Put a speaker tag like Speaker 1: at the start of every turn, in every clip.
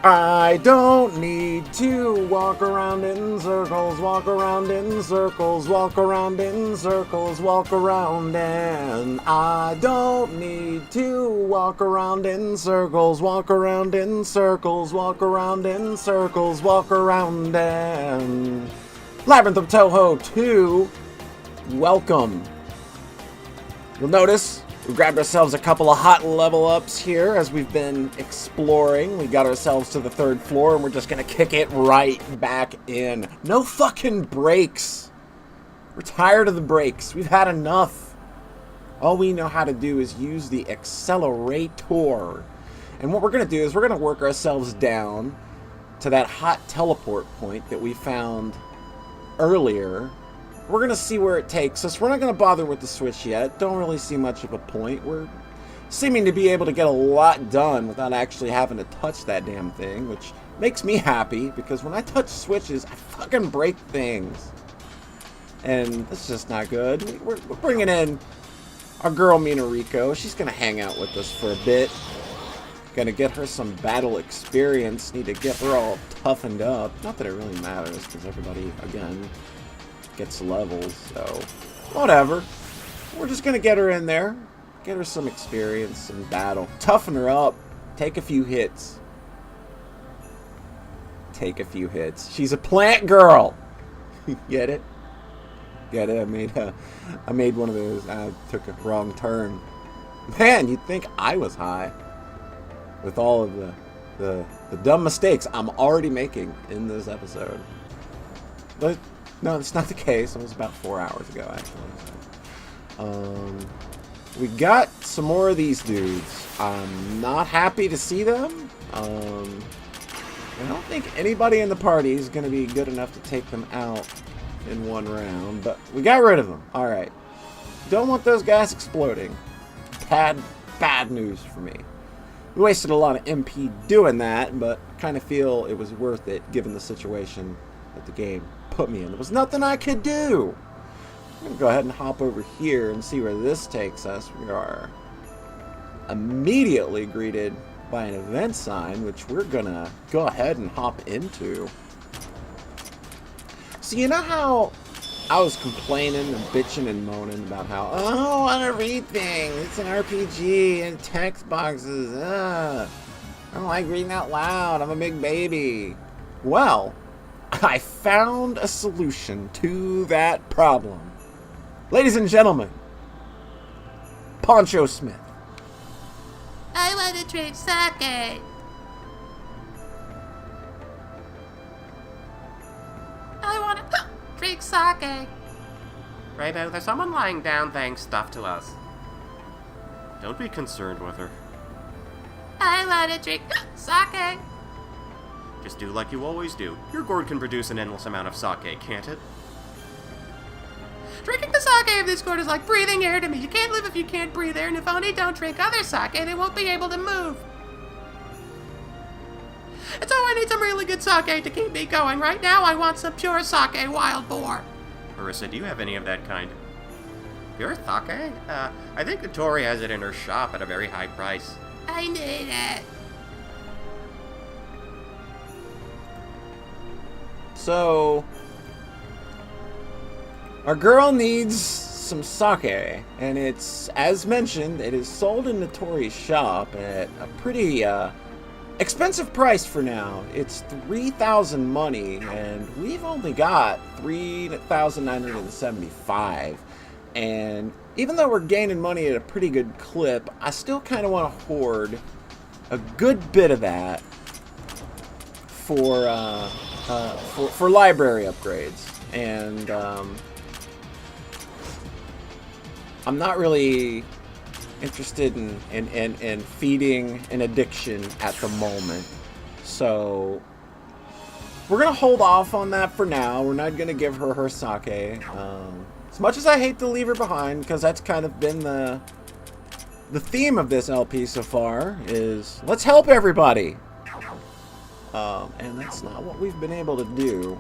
Speaker 1: I don't need to walk around in circles, walk around in circles, walk around in circles, walk around, and I don't need to walk around in circles, walk around in circles, walk around in circles, walk around, and Labyrinth of Touhou 2, welcome. You'll notice we grabbed ourselves a couple of hot level ups here as we've been exploring. We got ourselves to the 3rd floor and we're just gonna kick it right back in. No fucking brakes. We're tired of the brakes. We've had enough. All we know how to do is use the accelerator. And what we're gonna do is we're gonna work ourselves down to that hot teleport point that we found earlier. We're going to see where it takes us. We're not going to bother with the switch yet. Don't really see much of a point. We're seeming to be able to get a lot done without actually having to touch that damn thing, which makes me happy, because when I touch switches, I fucking break things. And that's just not good. We're bringing in our girl, Minariko. She's going to hang out with us for a bit. Going to get her some battle experience. Need to get her all toughened up. Not that it really matters, because everybody, again, gets levels, so whatever. We're just gonna get her in there, get her some experience in battle, toughen her up, take a few hits. Take a few hits. She's a plant girl. Get it? Get it? I made one of those. I took a wrong turn. Man, you'd think I was high with all of the dumb mistakes I'm already making in this episode. But no, that's not the case. It was about 4 hours ago, actually. We got some more of these dudes. I'm not happy to see them. I don't think anybody in the party is going to be good enough to take them out in one round, but we got rid of them. All right. Don't want those guys exploding. Bad news for me. We wasted a lot of MP doing that, but kind of feel it was worth it given the situation that the game put me in. There was nothing I could do. I'm going to go ahead and hop over here and see where this takes us. We are immediately greeted by an event sign, which we're going to go ahead and hop into. So you know how I was complaining and bitching and moaning about how, oh, I don't want to read things. It's an RPG and text boxes. I don't like reading out loud. I'm a big baby. Well, I found a solution to that problem. Ladies and gentlemen, Pauncho Smith.
Speaker 2: I want to drink sake. I want to drink sake.
Speaker 3: Raybo, there's someone lying down saying stuff to us. Don't be concerned with her.
Speaker 2: I want to drink sake.
Speaker 3: Just do like you always do. Your gourd can produce an endless amount of sake, can't it?
Speaker 2: Drinking the sake of this gourd is like breathing air to me. You can't live if you can't breathe air, and if only don't drink other sake, they won't be able to move. And so I need some really good sake to keep me going. Right now, I want some pure sake wild boar.
Speaker 3: Marissa, do you have any of that kind? Pure sake? I think the Tori has it in her shop at a very high price.
Speaker 2: I need it.
Speaker 1: So, our girl needs some sake, and it's, as mentioned, it is sold in the Tori's shop at a pretty expensive price for now. It's 3,000 money, and we've only got 3,975. And even though we're gaining money at a pretty good clip, I still kind of want to hoard a good bit of that for library upgrades. And I'm not really interested in feeding an addiction at the moment, so we're gonna hold off on that for now. We're not gonna give her her sake, as much as I hate to leave her behind, because that's kind of been the theme of this LP so far, is let's help everybody. And that's not what we've been able to do.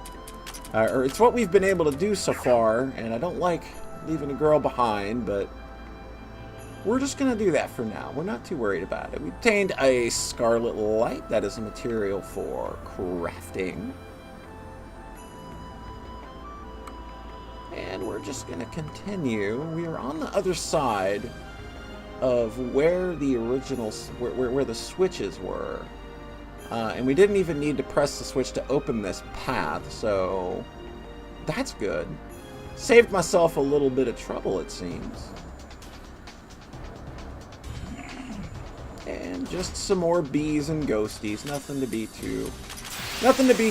Speaker 1: Or it's what we've been able to do so far, and I don't like leaving a girl behind, but we're just going to do that for now. We're not too worried about it. We obtained a scarlet light. That is a material for crafting. And we're just going to continue. We are on the other side of where the original, where the switches were. And we didn't even need to press the switch to open this path, so that's good. Saved myself a little bit of trouble, it seems. And just some more bees and ghosties. Nothing to be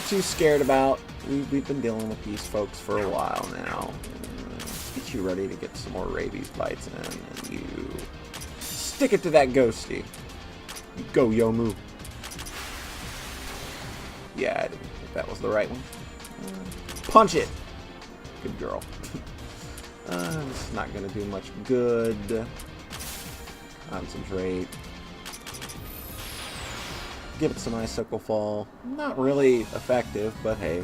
Speaker 1: too scared about. We've been dealing with these folks for a while now. Let's get you ready to get some more rabies bites in, and you stick it to that ghosty. You go, Yomu. Yeah, I didn't think that was the right one. Punch it. Good girl. It's not going to do much good. Concentrate. Give it some icicle fall. Not really effective, but hey,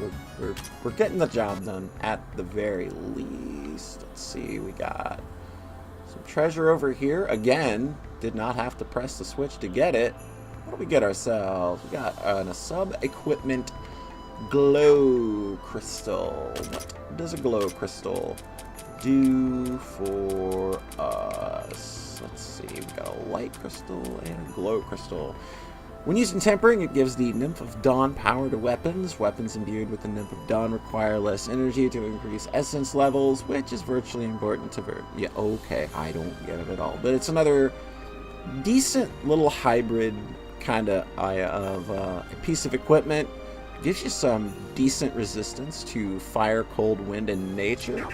Speaker 1: we're getting the job done at the very least. Let's see, we got some treasure over here. Again, did not have to press the switch to get it. What do we get ourselves? We got a sub-equipment glow crystal. What does a glow crystal do for us? Let's see, we got a light crystal and a glow crystal. When used in tempering, it gives the Nymph of Dawn power to weapons. Weapons imbued with the Nymph of Dawn require less energy to increase essence levels, which is virtually important to yeah, okay, I don't get it at all. But it's another decent little hybrid kind of a piece of equipment. Gives you some decent resistance to fire, cold, wind, and nature.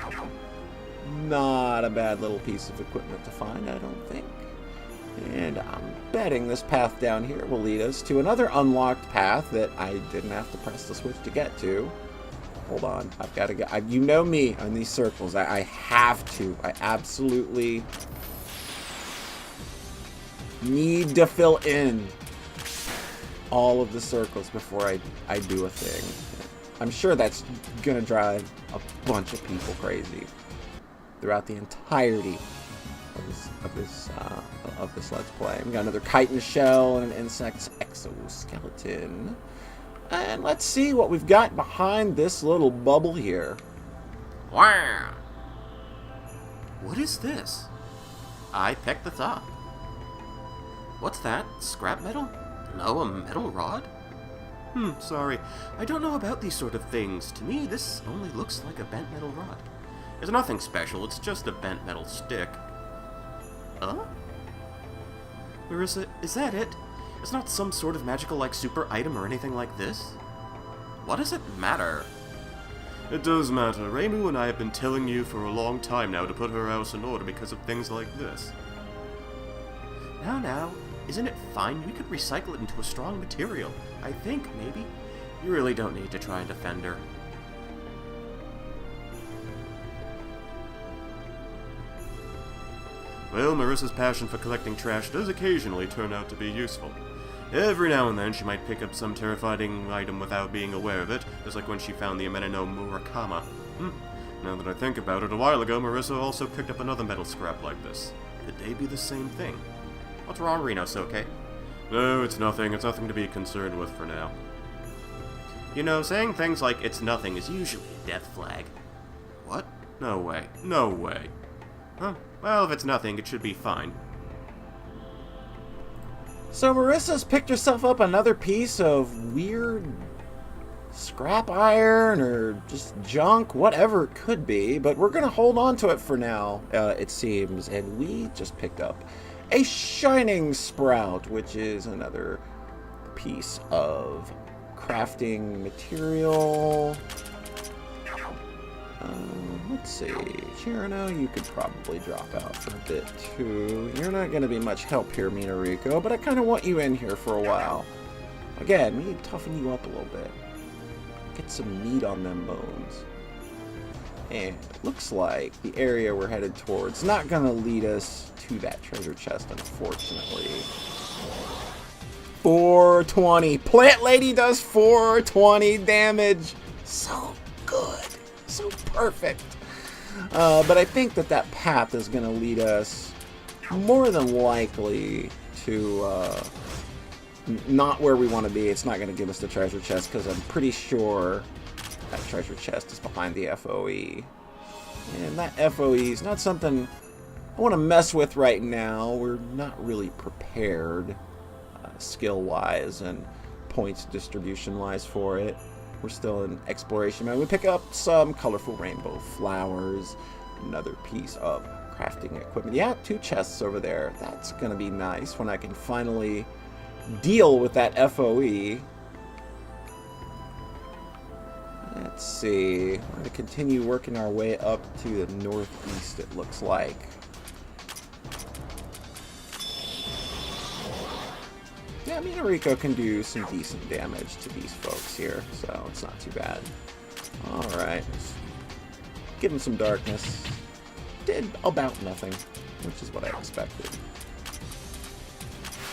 Speaker 1: Not a bad little piece of equipment to find, I don't think. And I'm betting this path down here will lead us to another unlocked path that I didn't have to press the switch to get to. Hold on, I've got to get... you know me on these circles. I have to. I absolutely need to fill in all of the circles before I do a thing. I'm sure that's going to drive a bunch of people crazy throughout the entirety of this Let's Play. We got another chitin shell and an insect's exoskeleton. And let's see what we've got behind this little bubble here.
Speaker 3: Wow! What is this? I pecked the top. What's that? Scrap metal? No, a metal rod? Sorry. I don't know about these sort of things. To me, this only looks like a bent metal rod. There's nothing special, it's just a bent metal stick. Marissa, is that it? It's not some sort of magical, super item or anything like this? What does it matter? It does matter. Reimu and I have been telling you for a long time now to put her house in order because of things like this. Now, isn't it fine? We could recycle it into a strong material. I think, maybe. You really don't need to try and defend her. Well, Marissa's passion for collecting trash does occasionally turn out to be useful. Every now and then she might pick up some terrifying item without being aware of it, just like when she found the Ameno no Murakama. Now that I think about it, a while ago Marissa also picked up another metal scrap like this. Could they be the same thing? What's wrong, Renosuke? No, it's nothing. It's nothing to be concerned with for now. You know, saying things like it's nothing is usually a death flag. What? No way. No way. Huh. Well, if it's nothing, it should be fine.
Speaker 1: So Marissa's picked herself up another piece of weird scrap iron or just junk, whatever it could be, but we're going to hold on to it for now, it seems. And we just picked up a shining sprout, which is another piece of crafting material. Let's see, Chirano, you could probably drop out for a bit too. You're not going to be much help here, Minariko, but I kind of want you in here for a while. Again, we need to toughen you up a little bit. Get some meat on them bones. And it looks like the area we're headed towards is not going to lead us to that treasure chest, unfortunately. 420. Plant Lady does 420 damage. So good. So perfect. But I think that path is going to lead us more than likely to not where we want to be. It's not going to give us the treasure chest because I'm pretty sure that treasure chest is behind the FOE. And that FOE is not something I want to mess with right now. We're not really prepared skill-wise and points distribution-wise for it. We're still in exploration mode. We pick up some colorful rainbow flowers, another piece of crafting equipment. Yeah, 2 chests over there. That's going to be nice when I can finally deal with that FOE. Let's see. We're going to continue working our way up to the northeast, it looks like. Yeah, me and Rico can do some decent damage to these folks here, so it's not too bad. Alright. Give him some darkness. Did about nothing, which is what I expected. I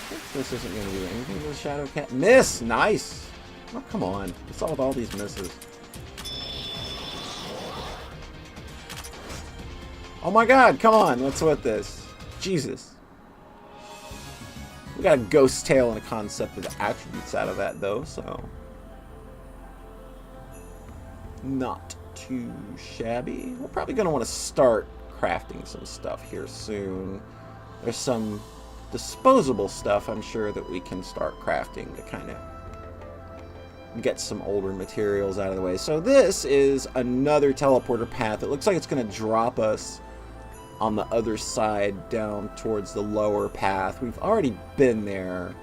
Speaker 1: think this isn't going to do anything to the Shadow Cat. Miss! Nice! Oh, come on. What's all with all these misses? Oh my god, come on! What's with this? Jesus. We got a ghost tail and a concept of attributes out of that, though, so... not too shabby. We're probably going to want to start crafting some stuff here soon. There's some disposable stuff, I'm sure, that we can start crafting to kind of get some older materials out of the way. So this is another teleporter path. It looks like it's going to drop us on the other side down towards the lower path. We've already been there,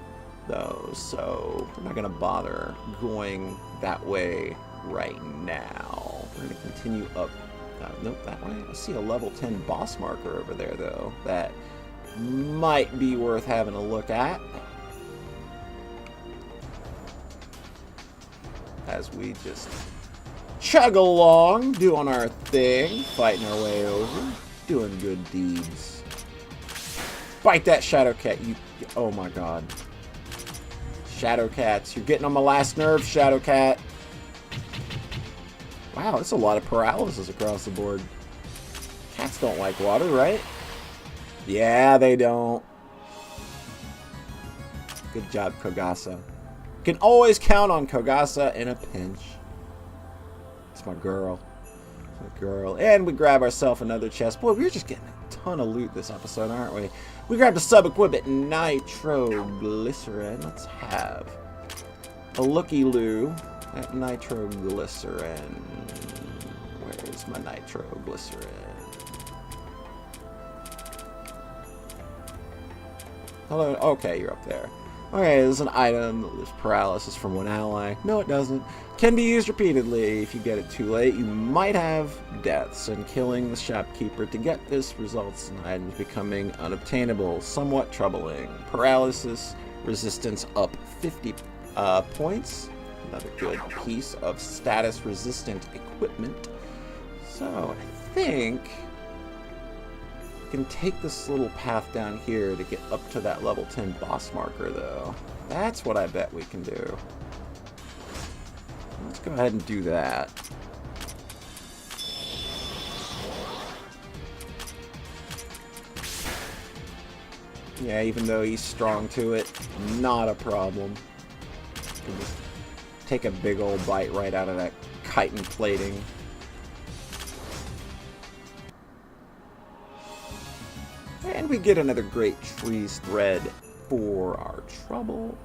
Speaker 1: though, so we're not going to bother going that way right now. We're going to continue up. Nope, that way. I see a level 10 boss marker over there, though. That might be worth having a look at. As we just chug along, doing our thing, fighting our way over, doing good deeds. Bite that Shadow Cat, you... Oh my god. Shadow Cats, you're getting on my last nerve, Shadow Cat. Wow, that's a lot of paralysis across the board. Cats don't like water, right? Yeah, they don't. Good job, Kogasa. Can always count on Kogasa in a pinch. It's my girl. My girl. And we grab ourselves another chest. Boy, we're just getting a ton of loot this episode, aren't we? We grabbed a sub-equipment nitroglycerin. Let's have a looky-loo at nitroglycerin. Where's my nitroglycerin? Hello. Okay, you're up there. Okay, there's an item that lifts paralysis from one ally. No, it doesn't. Can be used repeatedly. If you get it too late, you might have deaths, and killing the shopkeeper to get this results in items becoming unobtainable. Somewhat troubling. Paralysis resistance up 50 points. Another good piece of status-resistant equipment. So, I think can take this little path down here to get up to that level 10 boss marker, though. That's what I bet we can do. Let's go ahead and do that. Yeah, even though he's strong to it, not a problem. Can just take a big old bite right out of that chitin plating. And we get another great trees thread for our trouble.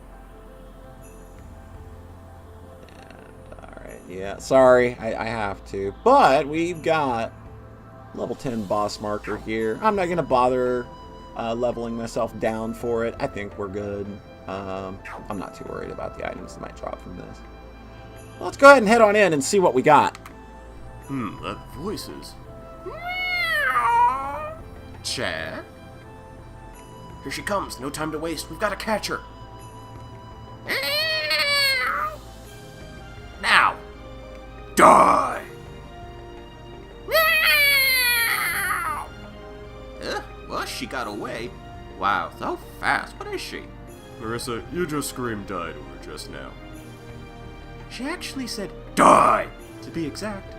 Speaker 1: And, alright, yeah, sorry, I have to. But we've got level 10 boss marker here. I'm not going to bother leveling myself down for it. I think we're good. I'm not too worried about the items that might drop from this. Well, let's go ahead and head on in and see what we got.
Speaker 3: That voice is...
Speaker 2: Check.
Speaker 3: Here she comes. No time to waste. We've got to catch her.
Speaker 2: Now.
Speaker 3: Die!
Speaker 2: Well, she got away. Wow, so fast. What is she?
Speaker 3: Marissa, you just screamed die to her just now.
Speaker 2: She actually said, die! To be exact.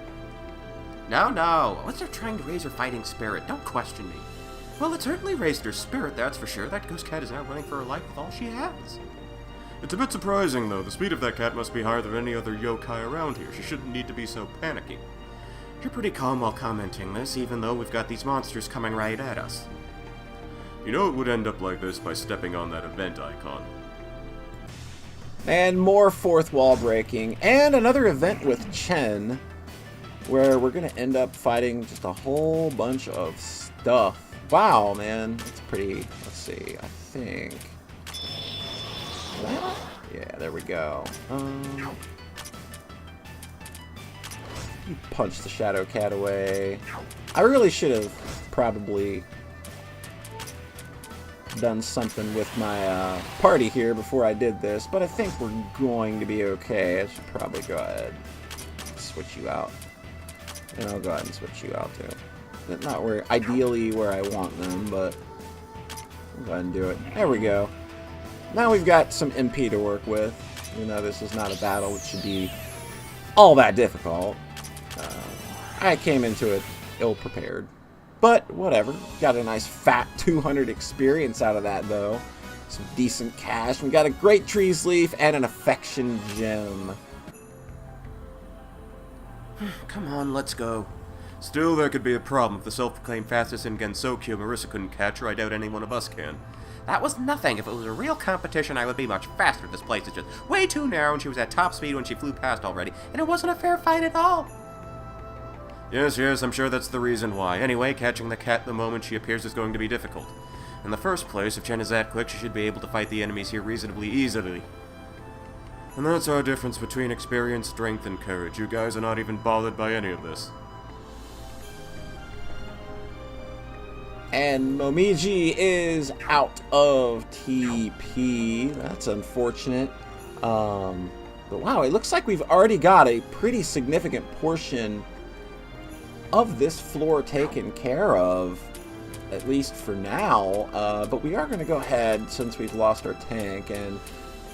Speaker 2: No. Unless they're trying to raise her fighting spirit, don't question me.
Speaker 3: Well, it certainly raised her spirit, that's for sure. That ghost cat is now running for her life with all she has. It's a bit surprising, though. The speed of that cat must be higher than any other yokai around here. She shouldn't need to be so panicky. You're pretty calm while commenting this, even though we've got these monsters coming right at us. You know it would end up like this by stepping on that event icon.
Speaker 1: And more fourth wall breaking, and another event with Chen, where we're gonna end up fighting just a whole bunch of stuff. Wow, man, that's pretty. Let's see. I think. Yeah, there we go. You punch the Shadow Cat away. I really should have probably done something with my party here before I did this, but I think we're going to be okay. I should probably go ahead and switch you out. And I'll go ahead and switch you out too. Not where ideally where I want them, but I'll go ahead and do it. There we go. Now we've got some MP to work with. Even though this is not a battle, which should be all that difficult. I came into it ill-prepared. But, whatever. Got a nice fat 200 experience out of that, though. Some decent cash. We got a great trees leaf and an affection gem.
Speaker 3: Come on, let's go. Still, there could be a problem if the self-proclaimed fastest in Gensokyo Marissa couldn't catch her. I doubt any one of us can. That was nothing. If it was a real competition, I would be much faster. This place is just way too narrow, and she was at top speed when she flew past already, and it wasn't a fair fight at all. Yes, I'm sure that's the reason why. Anyway, catching the cat the moment she appears is going to be difficult. In the first place, if Chen is that quick, she should be able to fight the enemies here reasonably easily. And that's our difference between experience, strength, and courage. You guys are not even bothered by any of this.
Speaker 1: And Momiji is out of TP. That's unfortunate. But wow, it looks like we've already got a pretty significant portion of this floor taken care of, at least for now. But we are going to go ahead, since we've lost our tank, and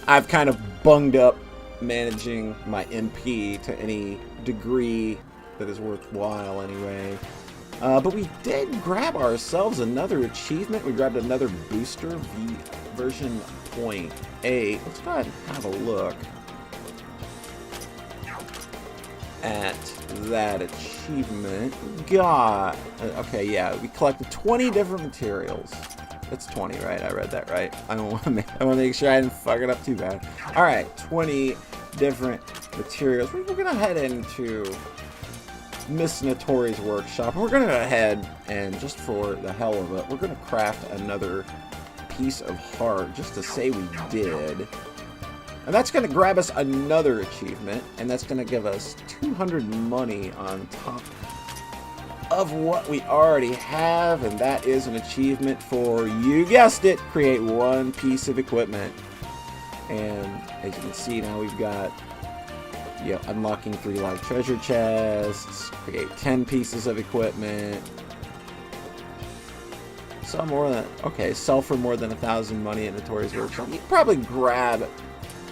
Speaker 1: I've kind of bunged up managing my MP to any degree that is worthwhile anyway. But we did grab ourselves another achievement. We grabbed another booster, version 0.8. Let's go ahead and have a look at that achievement. Got okay, yeah, we collected 20 different materials. It's 20, right? I read that right. I want to make sure I didn't fuck it up too bad. All right, 20 different materials. We're gonna head into Miss Notori's workshop, and we're gonna go ahead and, just for the hell of it, we're gonna craft another piece of heart just to say we did. And that's going to grab us another achievement, and that's going to give us 200 money on top of what we already have, and that is an achievement for, you guessed it, create one piece of equipment. And as you can see now, we've got, unlocking 3 live treasure chests, create 10 pieces of equipment. Sell more than, sell for more than 1,000 money at Notori's workshop. You can probably grab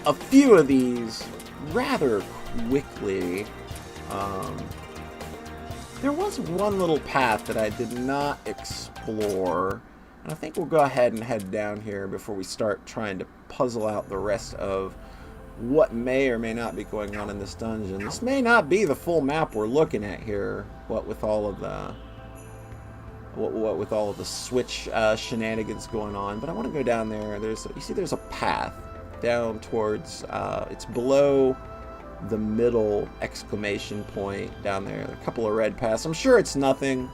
Speaker 1: a few of these rather quickly. There was one little path that I did not explore, and I think we'll go ahead and head down here before we start trying to puzzle out the rest of what may or may not be going on in this dungeon. This may not be the full map we're looking at here, what with all of the switch shenanigans going on, but I want to go down there. You see there's a path down towards, it's below the middle exclamation point down there. A couple of red paths. I'm sure it's nothing,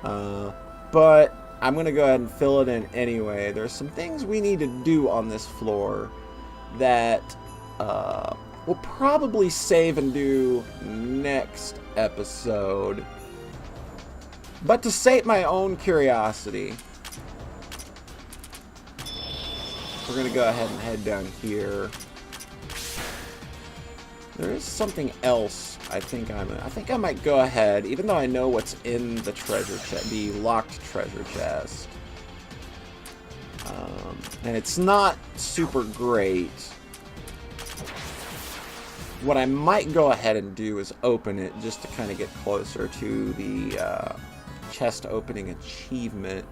Speaker 1: but I'm going to go ahead and fill it in anyway. There's some things we need to do on this floor that we'll probably save and do next episode. But to sate my own curiosity, we're going to go ahead and head down here. There is something else I think I might go ahead, even though I know what's in the treasure chest, the locked treasure chest. And it's not super great. What I might go ahead and do is open it just to kind of get closer to the chest opening achievement.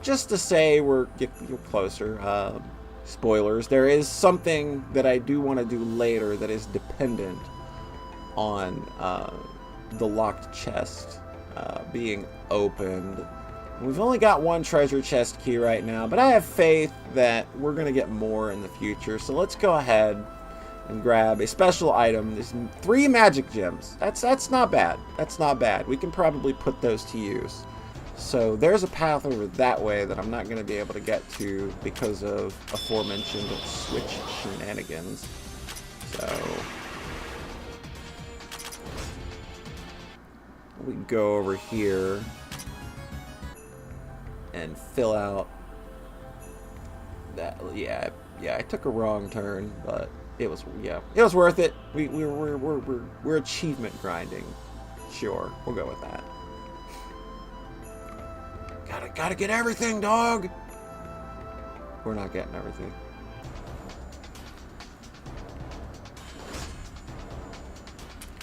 Speaker 1: Just to say we're closer. Spoilers. There is something that I do want to do later that is dependent on the locked chest being opened. We've only got one treasure chest key right now, but I have faith that we're going to get more in the future. So let's go ahead and grab a special item. There's 3 magic gems. That's not bad. That's not bad. We can probably put those to use. So there's a path over that way that I'm not going to be able to get to because of aforementioned switch shenanigans. So we go over here and fill out that. Yeah, I took a wrong turn, but it was worth it. We're achievement grinding. Sure, we'll go with that. Gotta get everything, dog. We're not getting everything.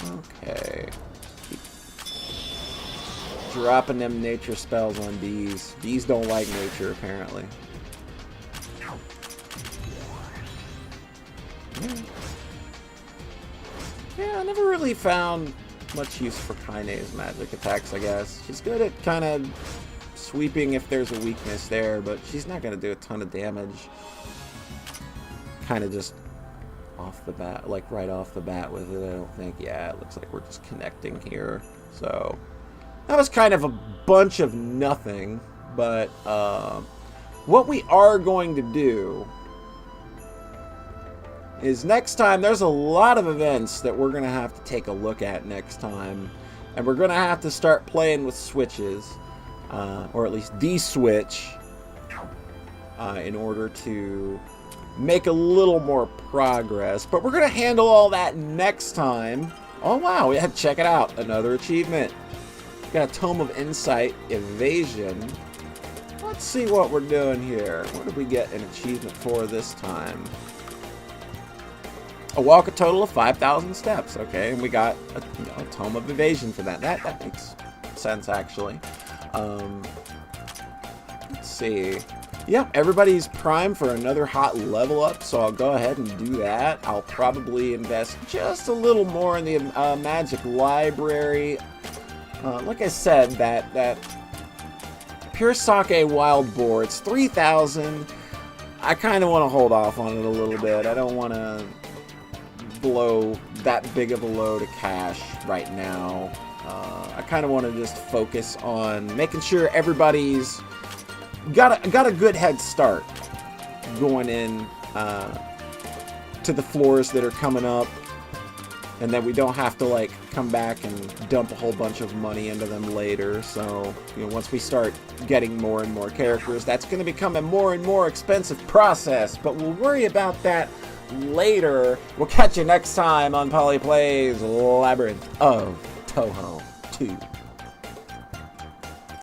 Speaker 1: Okay. Dropping them nature spells on bees. Bees don't like nature, apparently. Yeah, I never really found much use for Kaine's magic attacks, I guess. She's good at kind of sweeping if there's a weakness there, but she's not going to do a ton of damage. Kind of just off the bat, like right off the bat with it, I don't think. Yeah, it looks like we're just connecting here. So that was kind of a bunch of nothing, but what we are going to do is next time, there's a lot of events that we're going to have to take a look at next time, and we're going to have to start playing with switches, or at least de-switch, in order to make a little more progress. But we're going to handle all that next time. Oh wow, yeah, check it out, another achievement. Got a Tome of Insight, Evasion. Let's see what we're doing here. What did we get an achievement for this time? A walk a total of 5,000 steps. Okay, and we got a Tome of Evasion for that. That makes sense, actually. Let's see. Yep, everybody's primed for another hot level up, so I'll go ahead and do that. I'll probably invest just a little more in the magic library. Like I said, that Pure Sake Wild Boar, it's 3,000. I kind of want to hold off on it a little bit. I don't want to blow that big of a load of cash right now. I kind of want to just focus on making sure everybody's got a good head start going in to the floors that are coming up, and then we don't have to like come back and dump a whole bunch of money into them later. So once we start getting more and more characters, that's going to become a more and more expensive process, but we'll worry about that later. We'll catch you next time on Polly Plays Labyrinth of Touhou 2.